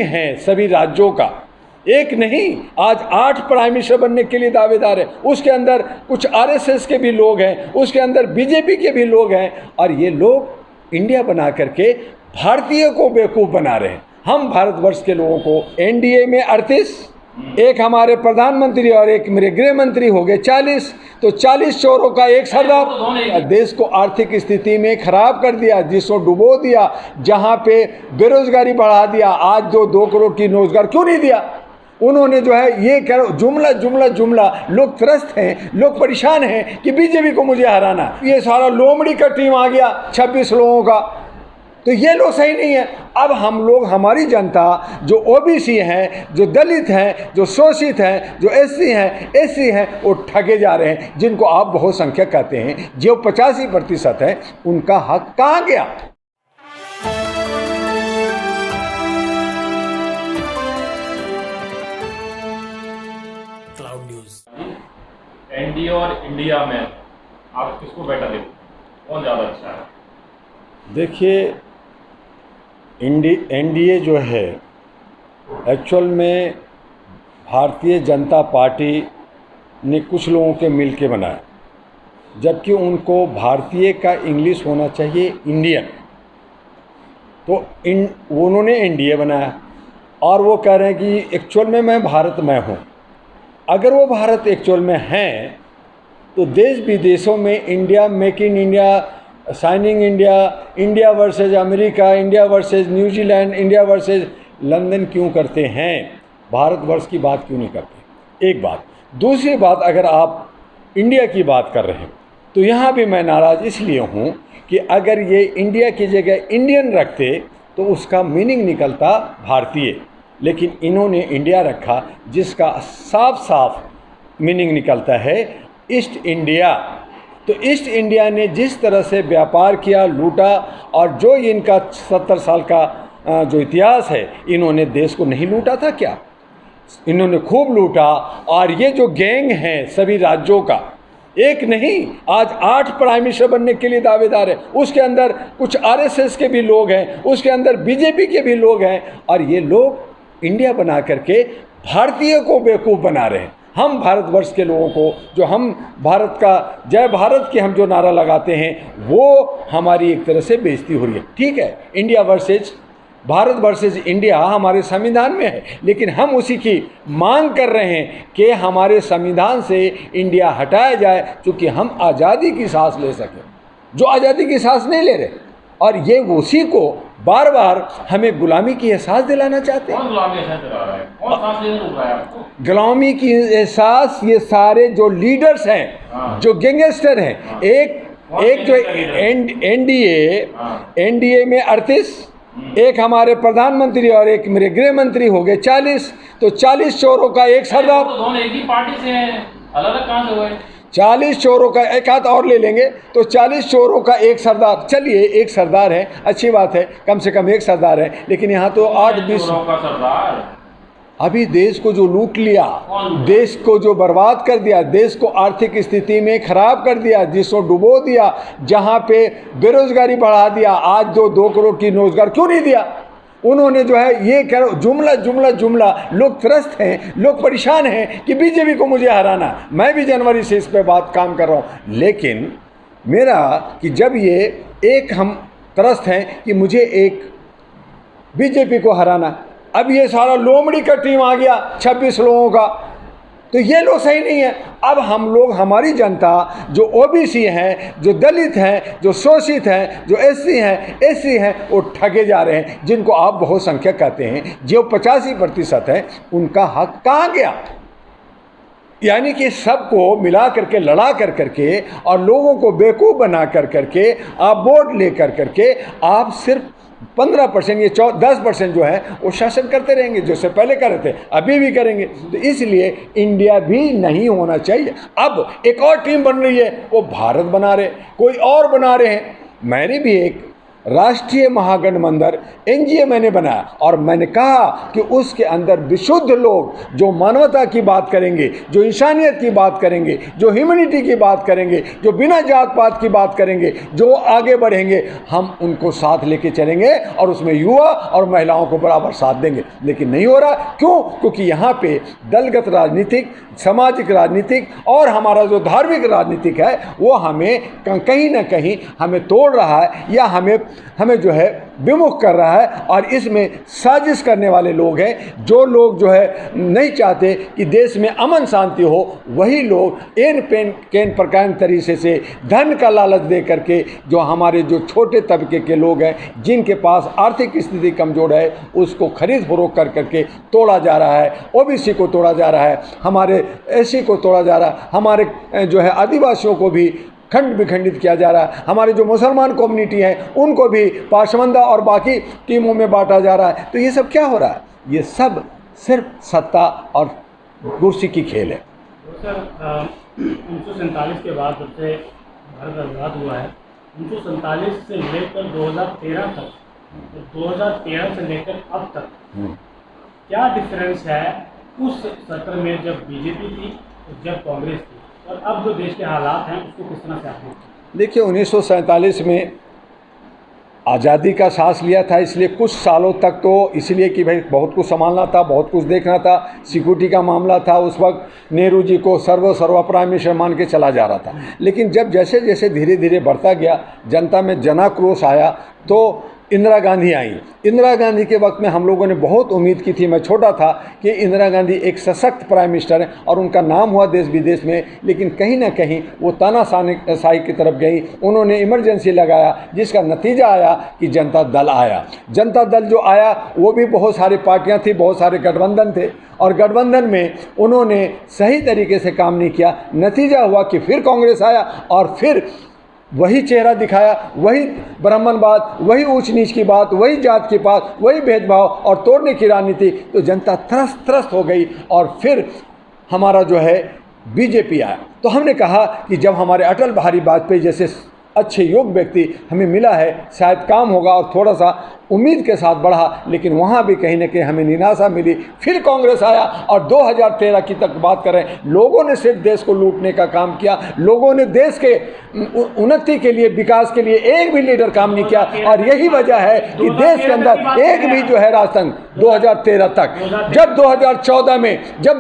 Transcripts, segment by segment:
हैं सभी राज्यों का, एक नहीं, आज 8 प्राइम मिनिस्टर बनने के लिए दावेदार है। उसके अंदर कुछ आरएसएस के भी लोग हैं, उसके अंदर बीजेपी के भी लोग हैं, और ये लोग इंडिया बना करके भारतीय को बेवकूफ़ बना रहे हैं। हम भारतवर्ष के लोगों को एनडीए में 38, एक हमारे प्रधानमंत्री और एक मेरे गृह मंत्री हो गए 40, तो 40 चोरों का एक सरदार। देश को आर्थिक स्थिति में खराब कर दिया, जिसको डुबो दिया, जहां पे बेरोजगारी बढ़ा दिया। आज जो 2 करोड़ की रोजगार क्यों नहीं दिया उन्होंने? जो है ये कह जुमला जुमला जुमला, लोग त्रस्त हैं, लोग परेशान हैं कि बीजेपी को मुझे हराना। ये सारा लोमड़ी का टीम आ गया 26 लोगों का, तो ये लोग सही नहीं है। अब हम लोग, हमारी जनता जो ओबीसी हैं, जो दलित हैं, जो शोषित हैं, जो एससी हैं, वो ठगे जा रहे हैं, जिनको आप बहुसंख्यक कहते हैं, जो 85% है, उनका हक कहाँ गया? Cloud news. एनडीए और इंडिया में आप किसको बेटर देखो, कौन ज़्यादा अच्छा है? देखिए, एनडीए जो है एक्चुअल में भारतीय जनता पार्टी ने कुछ लोगों के मिल के बनाया, जबकि उनको भारतीय का इंग्लिश होना चाहिए इंडियन। तो उन्होंने एनडीए बनाया और वो कह रहे हैं कि एक्चुअल में मैं भारत में हूँ। अगर वो भारत एक्चुअल में हैं तो देश विदेशों में India, make in India, signing India, India versus America, India versus New Zealand, India versus London क्यों करते हैं? भारतवर्ष की बात क्यों नहीं करते? एक बात। दूसरी बात, अगर आप इंडिया की बात कर रहे हैं तो यहाँ भी मैं नाराज़ इसलिए हूँ कि अगर ये इंडिया की जगह इंडियन रखते तो उसका मीनिंग निकलता भारतीय, लेकिन इन्होंने इंडिया रखा, जिसका साफ साफ मीनिंग निकलता है ईस्ट इंडिया। तो ईस्ट इंडिया ने जिस तरह से व्यापार किया, लूटा, और जो इनका 70 साल का जो इतिहास है, इन्होंने देश को नहीं लूटा था क्या? इन्होंने खूब लूटा। और ये जो गैंग है सभी राज्यों का, एक नहीं, आज 8 प्राइम मिनिस्टर बनने के लिए दावेदार है। उसके अंदर कुछ आरएसएस के भी लोग हैं, उसके अंदर बीजेपी के भी लोग हैं, और ये लोग इंडिया बना करके भारतीय को बेवकूफ़ बना रहे हैं। हम भारतवर्ष के लोगों को, जो हम भारत का जय भारत की हम जो नारा लगाते हैं, वो हमारी एक तरह से बेइज्जती हो रही है। ठीक है, India versus Bharat versus India हमारे संविधान में है, लेकिन हम उसी की मांग कर रहे हैं कि हमारे संविधान से इंडिया हटाया जाए, क्योंकि हम आज़ादी की सांस ले सकें, जो आज़ादी की सांस नहीं ले रहे। और ये उसी को बार बार हमें गुलामी की एहसास दिलाना चाहते हैं। कौन गुलामी एहसास दिला रहा है? कौन सांस लेने रुक रहा है आपको? गुलामी की एहसास ये सारे जो लीडर्स हैं, जो गैंगस्टर हैं, एक जो एनडीए में 38, एक हमारे प्रधानमंत्री और एक मेरे गृह मंत्री हो गए 40, तो 40 चोरों का एक सरदार। तो दोनों एक ही पार्टी से हैं, अलग अलग कहाँ से हुए? 40 चोरों का एक हाथ और ले लेंगे तो 40 चोरों का एक सरदार। चलिए, एक सरदार है, अच्छी बात है, कम से कम एक सरदार है, लेकिन यहाँ तो 8-20 का सरदार। अभी देश को जो लूट लिया, देश को जो बर्बाद कर दिया, देश को आर्थिक स्थिति में खराब कर दिया, जिसको डुबो दिया, जहाँ पे बेरोजगारी बढ़ा दिया। आज जो 2 करोड़ की रोजगार क्यों नहीं दिया उन्होंने? जो है ये कह जुमला जुमला जुमला, लोग त्रस्त हैं, लोग परेशान हैं कि बीजेपी को मुझे हराना। मैं भी जनवरी से इस पे बात काम कर रहा हूँ, लेकिन मेरा कि जब ये एक हम त्रस्त हैं कि मुझे एक बीजेपी को हराना, अब ये सारा लोमड़ी का टीम आ गया 26 लोगों का, तो ये लोग सही नहीं है। अब हम लोग, हमारी जनता जो ओबीसी हैं, जो दलित हैं, जो शोषित हैं, जो एससी हैं, वो ठगे जा रहे हैं, जिनको आप बहुसंख्यक कहते हैं, जो 85% है, उनका हक कहाँ गया? यानी कि सबको मिला करके, लड़ा कर करके, और लोगों को बेवकूफ़ बना कर करके, आप वोट ले कर करके, आप सिर्फ 15% ये 10% जो है वो शासन करते रहेंगे, जैसे पहले कर रहे थे, अभी भी करेंगे। तो इसलिए इंडिया भी नहीं होना चाहिए। अब एक और टीम बन रही है, वो भारत बना रहे, कोई और बना रहे हैं। मैंने भी एक राष्ट्रीय महागठबंधन एनडीए मैंने बनाया और मैंने कहा कि उसके अंदर विशुद्ध लोग जो मानवता की बात करेंगे, जो इंसानियत की बात करेंगे, जो ह्यूमैनिटी की बात करेंगे, जो बिना जात पात की बात करेंगे, जो आगे बढ़ेंगे, हम उनको साथ लेके चलेंगे और उसमें युवा और महिलाओं को बराबर साथ देंगे। लेकिन नहीं हो रहा, क्यों? क्योंकि यहाँ पे दलगत राजनीतिक, सामाजिक राजनीतिक और हमारा जो धार्मिक राजनीतिक है वो हमें कहीं ना कहीं हमें तोड़ रहा है या हमें जो है विमुख कर रहा है। और इसमें साजिश करने वाले लोग हैं, जो लोग जो है नहीं चाहते कि देश में अमन शांति हो, वही लोग केन प्रकार तरीके से धन का लालच दे करके जो हमारे जो छोटे तबके के लोग हैं, जिनके पास आर्थिक स्थिति कमज़ोर है, उसको खरीद फरोख्त कर करके तोड़ा जा रहा है। ओबीसी को तोड़ा जा रहा है, हमारे एससी को तोड़ा जा रहा है, हमारे जो है आदिवासियों को भी खंड विखंडित किया जा रहा है, हमारे जो मुसलमान कम्युनिटी हैं उनको भी पाशमंदा और बाकी टीमों में बांटा जा रहा है। तो ये सब क्या हो रहा है? ये सब सिर्फ सत्ता और कुर्सी की खेल है। सर 1947 के बाद जब से भारत आज़ाद हुआ है, 1947 से लेकर 2013 तक, 2013 से लेकर अब तक क्या डिफरेंस है उस सत्र में जब बीजेपी थी, जब कांग्रेस थी, और अब जो देश के हालात हैं उसको किस तरह से आप देखते हैं? देखिए, 1947 में आज़ादी का सांस लिया था, इसलिए कुछ सालों तक तो इसलिए कि भाई बहुत कुछ संभालना था, बहुत कुछ देखना था, सिक्योरिटी का मामला था। उस वक्त नेहरू जी को सर्व प्राइम मिनिस्टर मान के चला जा रहा था। लेकिन जब जैसे जैसे धीरे धीरे बढ़ता गया, जनता में जनाक्रोश आया, तो इंदिरा गांधी आई। इंदिरा गांधी के वक्त में हम लोगों ने बहुत उम्मीद की थी, मैं छोटा था, कि इंदिरा गांधी एक सशक्त प्राइम मिनिस्टर हैं और उनका नाम हुआ देश विदेश में। लेकिन कहीं ना कहीं वो तानाशाही की तरफ गई, उन्होंने इमरजेंसी लगाया, जिसका नतीजा आया कि जनता दल आया। जनता दल जो आया वो भी बहुत सारी पार्टियां थी, बहुत सारे गठबंधन थे, और गठबंधन में उन्होंने सही तरीके से काम नहीं किया। नतीजा हुआ कि फिर कांग्रेस आया और फिर वही चेहरा दिखाया, वही ब्राह्मणवाद, वही ऊंच नीच की बात, वही जात की बात, वही भेदभाव और तोड़ने की राजनीति। तो जनता त्रस्त हो गई और फिर हमारा जो है बीजेपी आया। तो हमने कहा कि जब हमारे अटल बिहारी वाजपेयी जैसे अच्छे योग्य व्यक्ति हमें मिला है, शायद काम होगा, और थोड़ा सा उम्मीद के साथ बढ़ा। लेकिन वहाँ भी कहीं ना कहीं हमें निराशा मिली। फिर कांग्रेस आया और 2013 की तक बात करें, लोगों ने सिर्फ देश को लूटने का काम किया। लोगों ने देश के उन्नति के लिए, विकास के लिए एक भी लीडर काम नहीं किया। और यही वजह है कि देश के अंदर एक भी जो है राजतंत्र 2013 तक, जब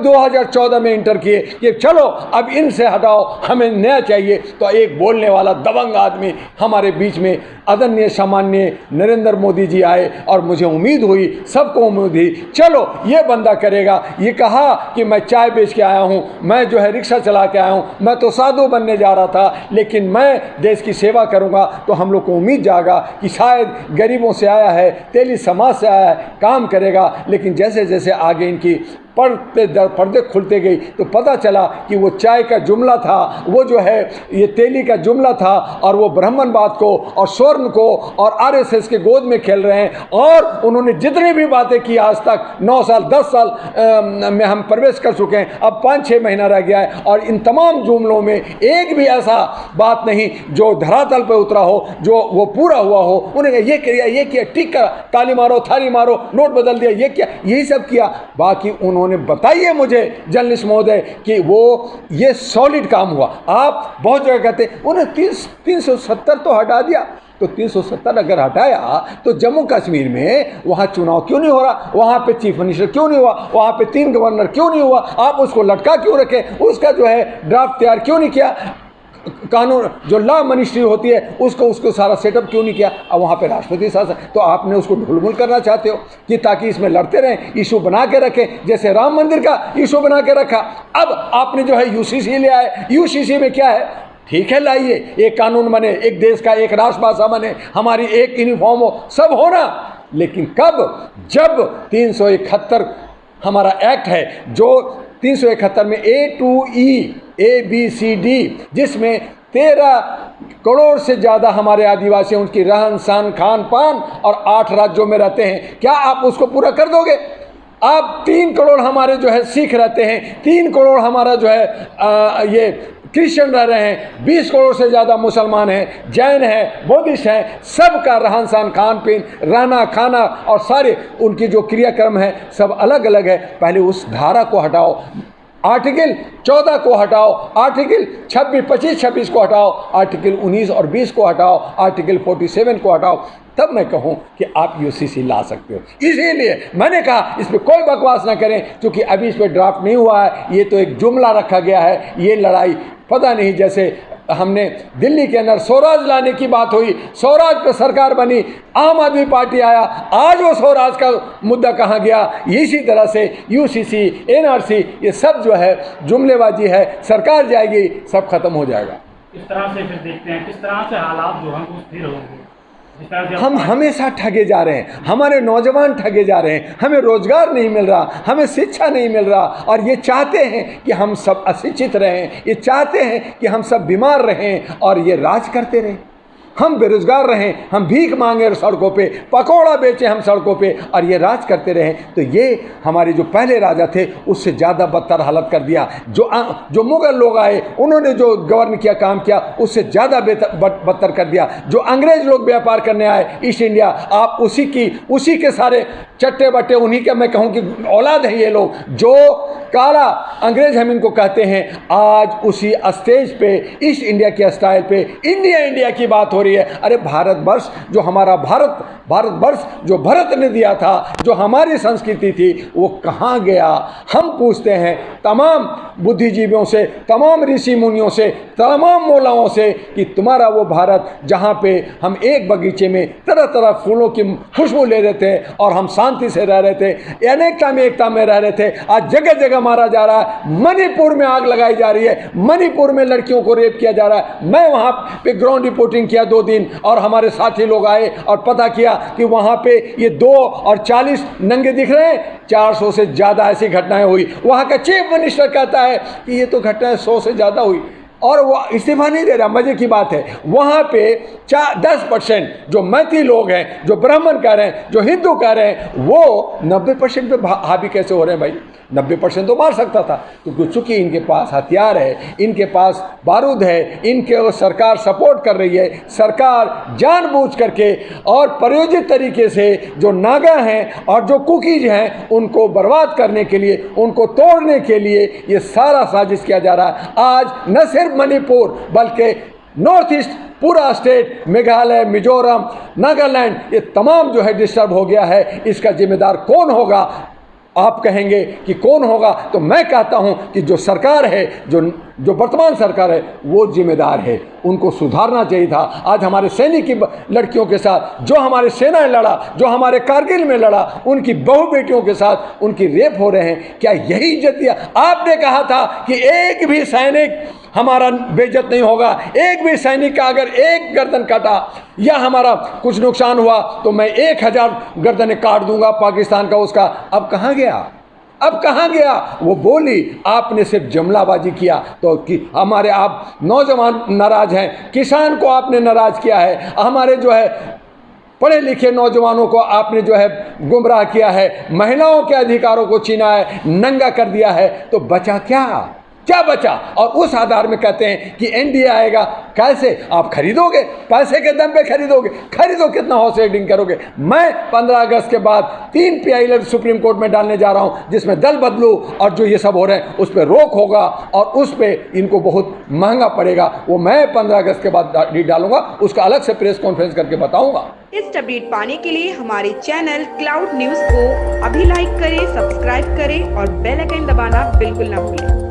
2014 में इंटर किए कि चलो अब इनसे हटाओ, हमें नया चाहिए, तो एक बोलने वाला दबंग आदमी हमारे बीच में आदरणीय सामान्य नरेंद्र मोदी जी आए। और मुझे उम्मीद हुई, सबको उम्मीद हुई, चलो ये बंदा करेगा। ये कहा कि मैं चाय बेच के आया हूँ, मैं जो है रिक्शा चला के आया हूँ, मैं तो साधु बनने जा रहा था, लेकिन मैं देश की सेवा करूँगा। तो हम लोग को उम्मीद जागा कि शायद गरीबों से आया है, तेली समाज से आया है, काम करेगा। लेकिन जैसे जैसे आगे इनकी पर्दे खुलते गई तो पता चला कि वो चाय का जुमला था, वो जो है ये तेली का जुमला था, और वो ब्राह्मणवाद को और स्वर्ण को और आरएसएस के गोद में खेल रहे हैं। और उन्होंने जितनी भी बातें की आज तक, 9 साल 10 साल में हम प्रवेश कर चुके हैं, अब 5-6 महीना रह गया है, और इन तमाम जुमलों में एक भी ऐसा बात नहीं जो धरातल पर उतरा हो, जो वो पूरा हुआ हो। उन्होंने ये किया, ठीक करा, ताली मारो, थाली मारो, नोट बदल दिया, ये किया, यही सब किया। बाकी उन्होंने बताइए मुझे जर्नलिस्ट महोदय कि वो ये सॉलिड काम हुआ। आप बहुत जगह कहते हैं उन्हें 370 तो हटा दिया। तो 370 अगर हटाया तो जम्मू कश्मीर में वहाँ चुनाव क्यों नहीं हो रहा? वहाँ पे चीफ मिनिस्टर क्यों नहीं हुआ? वहाँ पे 3 गवर्नर क्यों नहीं हुआ? आप उसको लटका क्यों रखे? उसका जो है ड्राफ्ट तैयार क्यों नहीं किया? कानून जो लॉ मिनिस्ट्री होती है उसको सारा सेटअप क्यों नहीं किया? अब वहाँ पे राष्ट्रपति शासन, तो आपने उसको ढुलमुल करना चाहते हो कि ताकि इसमें लड़ते रहें, इशू बना के रखें, जैसे राम मंदिर का इशू बना के रखा। अब आपने जो है यूसीसी ले आए। यूसीसी में क्या है? ठीक है, लाइए, एक कानून बने, एक देश का एक राष्ट्रभाषा बने, हमारी एक यूनिफॉर्म हो, सब होना। लेकिन कब? जब 371 हमारा एक्ट है, जो 371 में A to E ABCD, जिसमें 13 करोड़ से ज़्यादा हमारे आदिवासी हैं, उनकी रहन सहन खान पान और 8 राज्यों में रहते हैं। क्या आप उसको पूरा कर दोगे? अब 3 करोड़ हमारे जो है सिख रहते हैं, 3 करोड़ हमारा जो है ये क्रिश्चियन रह रहे हैं, 20 करोड़ से ज़्यादा मुसलमान हैं, जैन हैं, बुद्धिस्ट हैं, सबका रहन सहन, खान पीन, रहना खाना और सारे उनकी जो क्रियाक्रम है सब अलग अलग है। पहले उस धारा को हटाओ, आर्टिकल 14 को हटाओ, आर्टिकल 25-26 को हटाओ, आर्टिकल 19 और 20 को हटाओ, आर्टिकल 47 को हटाओ, तब मैं कहूं कि आप यूसीसी ला सकते हो। इसीलिए मैंने कहा इस पर कोई बकवास ना करें, क्योंकि अभी इस पर ड्राफ्ट नहीं हुआ है, ये तो एक जुमला रखा गया है। ये लड़ाई पता नहीं, जैसे हमने दिल्ली के अंदर स्वराज लाने की बात हुई, स्वराज पर सरकार बनी, आम आदमी पार्टी आया, आज वो स्वराज का मुद्दा कहाँ गया। इसी तरह से यूसीसी, एनआरसी, ये सब जो है जुमलेबाजी है, सरकार जाएगी, सब खत्म हो जाएगा। किस तरह से फिर देखते हैं, किस तरह से हालात जो हैं वो स्थिर होंगे? हम हमेशा ठगे जा रहे हैं, हमारे नौजवान ठगे जा रहे हैं, हमें रोजगार नहीं मिल रहा, हमें शिक्षा नहीं मिल रहा, और ये चाहते हैं कि हम सब अशिक्षित रहें, ये चाहते हैं कि हम सब बीमार रहें और ये राज करते रहें। हम बेरोजगार रहें, हम भीख मांगे सड़कों पे, पकौड़ा बेचें हम सड़कों पे, और ये राज करते रहें। तो ये हमारे जो पहले राजा थे उससे ज़्यादा बदतर हालत कर दिया। जो मुग़ल लोग आए उन्होंने जो गवर्न किया, काम किया, उससे ज़्यादा बदतर कर दिया। जो अंग्रेज़ लोग व्यापार करने आए ईस्ट इंडिया, आप उसी के सारे चट्टे बट्टे, उन्हीं के मैं कहूँ कि औलाद हैं ये लोग। जो काला अंग्रेज हम इनको कहते हैं, आज उसी स्टेज पे ईस्ट इंडिया के स्टाइल पे इंडिया की बात हो रही है। अरे भारतवर्ष जो हमारा भारतवर्ष जो भरत ने दिया था, जो हमारी संस्कृति थी, वो कहाँ गया? हम पूछते हैं तमाम बुद्धिजीवियों से, तमाम ऋषि मुनियों से, तमाम मौलाओं से कि तुम्हारा वो भारत जहाँ पे हम एक बगीचे में तरह तरह फूलों की खुशबू ले रहे थे और हम शांति से रह रहे थे, अनेकता में एकता में रह रहे थे, आज जगह जगह मारा जा रहा है। मणिपुर में आग लगाई जा रही है, मणिपुर में लड़कियों को रेप किया जा रहा है। मैं वहाँ पे ग्राउंड रिपोर्टिंग किया 2 दिन, और हमारे साथी लोग आए और पता किया कि वहाँ पे ये 2 और 40 नंगे दिख रहे हैं, 400 से ज़्यादा ऐसी घटनाएं हुई। वहाँ का चीफ मिनिस्टर कहता है कि ये तो घटनाएं 100 से ज़्यादा हुई, और वो इस्तीफा नहीं दे रहा। मजे की बात है, वहाँ पे 10% जो मैथिल लोग हैं, जो ब्राह्मण कह रहे हैं, जो हिंदू कह रहे हैं, वो 90% पे हावी कैसे हो रहे हैं भाई? 90% तो मार सकता था, क्योंकि चूंकि इनके पास हथियार है, इनके पास बारूद है, इनके सरकार सपोर्ट कर रही है। सरकार जानबूझ करके और प्रयोजित तरीके से जो नागा हैं और जो कुकीज हैं उनको बर्बाद करने के लिए, उनको तोड़ने के लिए ये सारा साजिश किया जा रहा है। आज न सिर्फ मणिपुर बल्कि नॉर्थ ईस्ट पूरा स्टेट, मेघालय, मिजोरम, नागालैंड, ये तमाम जो है डिस्टर्ब हो गया है। इसका जिम्मेदार कौन होगा? आप कहेंगे कि कौन होगा, तो मैं कहता हूं कि जो सरकार है, जो वर्तमान सरकार है, वो जिम्मेदार है। उनको सुधारना चाहिए था। आज हमारे सैनिक की लड़कियों के साथ, जो हमारे सेना लड़ा, जो हमारे कारगिल में लड़ा, उनकी बहू बेटियों के साथ उनकी रेप हो रहे हैं। क्या यही इज्जत दिया? आपने कहा था कि एक भी सैनिक हमारा बेइज्जत नहीं होगा, एक भी सैनिक का अगर एक गर्दन काटा या हमारा कुछ नुकसान हुआ तो मैं 1000 गर्दनें काट दूंगा पाकिस्तान का उसका। अब कहाँ गया? अब कहाँ गया? वो बोली, आपने सिर्फ जुमलाबाजी किया तो कि हमारे आप नौजवान नाराज हैं, किसान को आपने नाराज किया है, हमारे जो है पढ़े लिखे नौजवानों को आपने जो है गुमराह किया है, महिलाओं के अधिकारों को छीना है, नंगा कर दिया है, तो बचा क्या बचा? और उस आधार में कहते हैं कि एनडीए आएगा। कैसे आप खरीदोगे? पैसे के दम पे खरीदोगे? खरीदो, कितना हाउस राइडिंग करोगे? मैं 15 अगस्त के बाद 3 PIL सुप्रीम कोर्ट में डालने जा रहा हूं, जिसमें दल बदलू और जो ये सब हो रहे हैं उस पर रोक होगा और उस पर इनको बहुत महंगा पड़ेगा। वो मैं 15 अगस्त के बाद डालूंगा, उसका अलग से प्रेस कॉन्फ्रेंस करके बताऊंगा। इस अपडेट पाने के लिए हमारे चैनल क्लाउड न्यूज को अभी लाइक करें, सब्सक्राइब करें और बेल आइकन दबाना बिल्कुल ना भूलें।